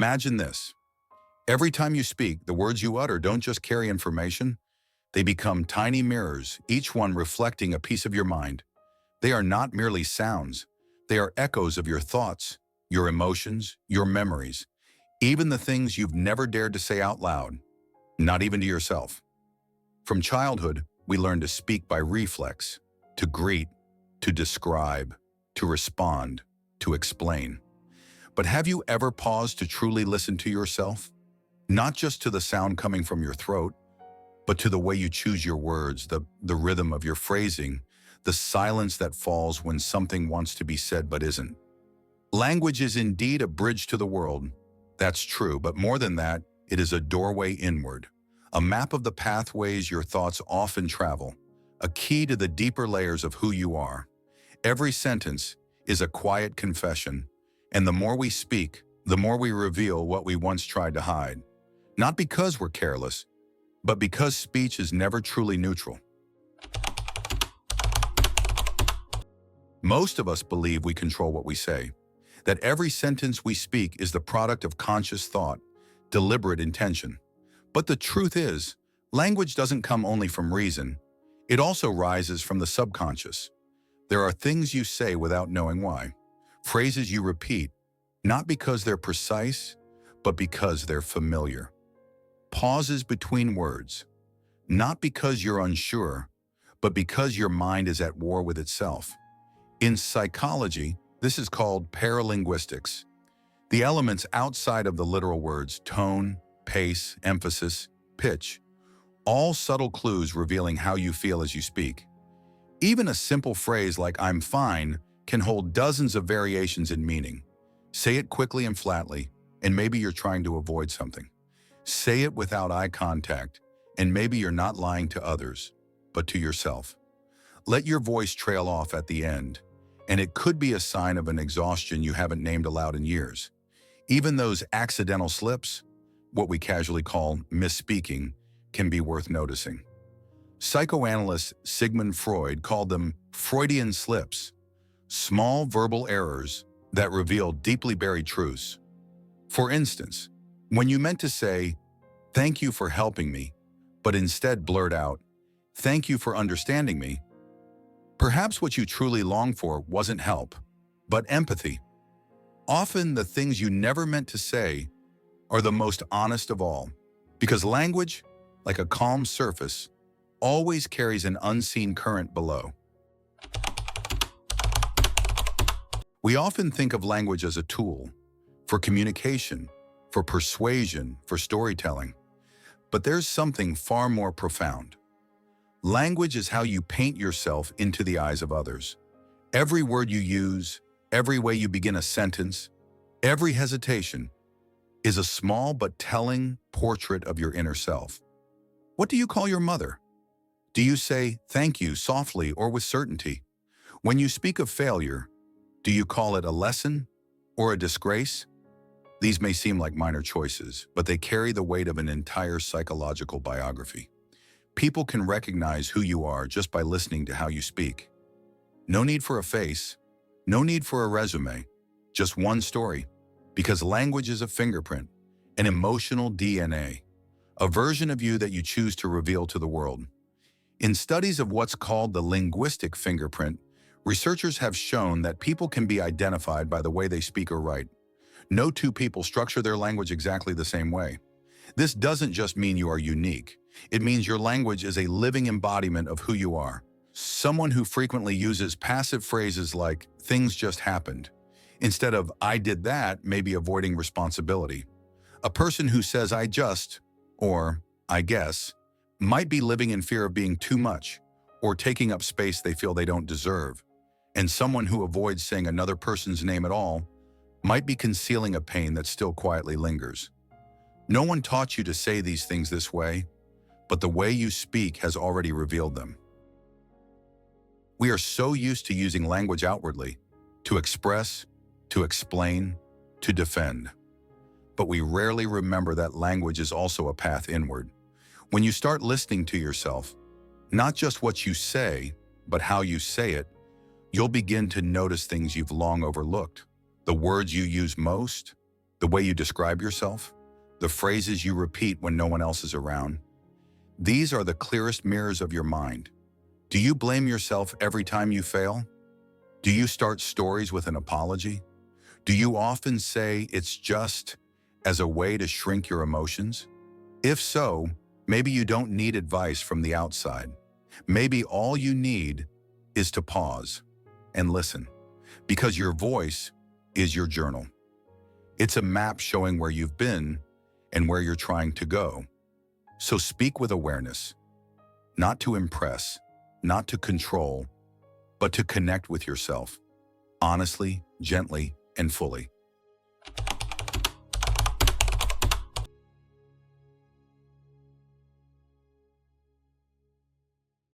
Imagine this. Every time you speak, the words you utter don't just carry information, they become tiny mirrors, each one reflecting a piece of your mind. They are not merely sounds. They are echoes of your thoughts, your emotions, your memories, even the things you've never dared to say out loud, not even to yourself. From childhood, we learn to speak by reflex, to greet, to describe, to respond, to explain. But have you ever paused to truly listen to yourself? Not just to the sound coming from your throat, but to the way you choose your words, the rhythm of your phrasing, the silence that falls when something wants to be said but isn't. Language is indeed a bridge to the world. That's true, but more than that, it is a doorway inward, a map of the pathways your thoughts often travel, a key to the deeper layers of who you are. Every sentence is a quiet confession, and the more we speak, the more we reveal what we once tried to hide. Not because we're careless, but because speech is never truly neutral. Most of us believe we control what we say, that every sentence we speak is the product of conscious thought, deliberate intention. But the truth is, language doesn't come only from reason. It also rises from the subconscious. There are things you say without knowing why, phrases you repeat, not because they're precise, but because they're familiar. Pauses between words, not because you're unsure, but because your mind is at war with itself. In psychology, this is called paralinguistics. The elements outside of the literal words, tone, pace, emphasis, pitch, all subtle clues revealing how you feel as you speak. Even a simple phrase like "I'm fine" can hold dozens of variations in meaning. Say it quickly and flatly, and maybe you're trying to avoid something. Say it without eye contact, and maybe you're not lying to others, but to yourself. Let your voice trail off at the end, and it could be a sign of an exhaustion you haven't named aloud in years. Even those accidental slips, what we casually call misspeaking, can be worth noticing. Psychoanalyst Sigmund Freud called them Freudian slips, small verbal errors that reveal deeply buried truths. For instance, when you meant to say, "Thank you for helping me," but instead blurt out, "Thank you for understanding me," perhaps what you truly long for wasn't help, but empathy. Often the things you never meant to say are the most honest of all, because language, like a calm surface, always carries an unseen current below. We often think of language as a tool for communication, for persuasion, for storytelling. But there's something far more profound. Language is how you paint yourself into the eyes of others. Every word you use, every way you begin a sentence, every hesitation is a small but telling portrait of your inner self. What do you call your mother? Do you say "thank you" softly or with certainty? When you speak of failure, do you call it a lesson or a disgrace? These may seem like minor choices, but they carry the weight of an entire psychological biography. People can recognize who you are just by listening to how you speak. No need for a face, no need for a resume, just one story, because language is a fingerprint, an emotional DNA, a version of you that you choose to reveal to the world. In studies of what's called the linguistic fingerprint, researchers have shown that people can be identified by the way they speak or write. No two people structure their language exactly the same way. This doesn't just mean you are unique. It means your language is a living embodiment of who you are. Someone who frequently uses passive phrases like "things just happened" instead of "I did that" may be avoiding responsibility. A person who says "I just" or "I guess" might be living in fear of being too much or taking up space they feel they don't deserve. And someone who avoids saying another person's name at all might be concealing a pain that still quietly lingers. No one taught you to say these things this way, but the way you speak has already revealed them. We are so used to using language outwardly, to express, to explain, to defend. But we rarely remember that language is also a path inward. When you start listening to yourself, not just what you say, but how you say it, you'll begin to notice things you've long overlooked. The words you use most, The way you describe yourself, the phrases you repeat when no one else is around, these are the clearest mirrors of your mind. Do you blame yourself every time you fail? Do you start stories with an apology? Do you often say it's just as a way to shrink your emotions? If so, maybe you don't need advice from the outside. Maybe all you need is to pause and listen, because your voice is your journal. It's a map showing where you've been and where you're trying to go. So speak with awareness, not to impress, not to control, but to connect with yourself, honestly, gently, and fully.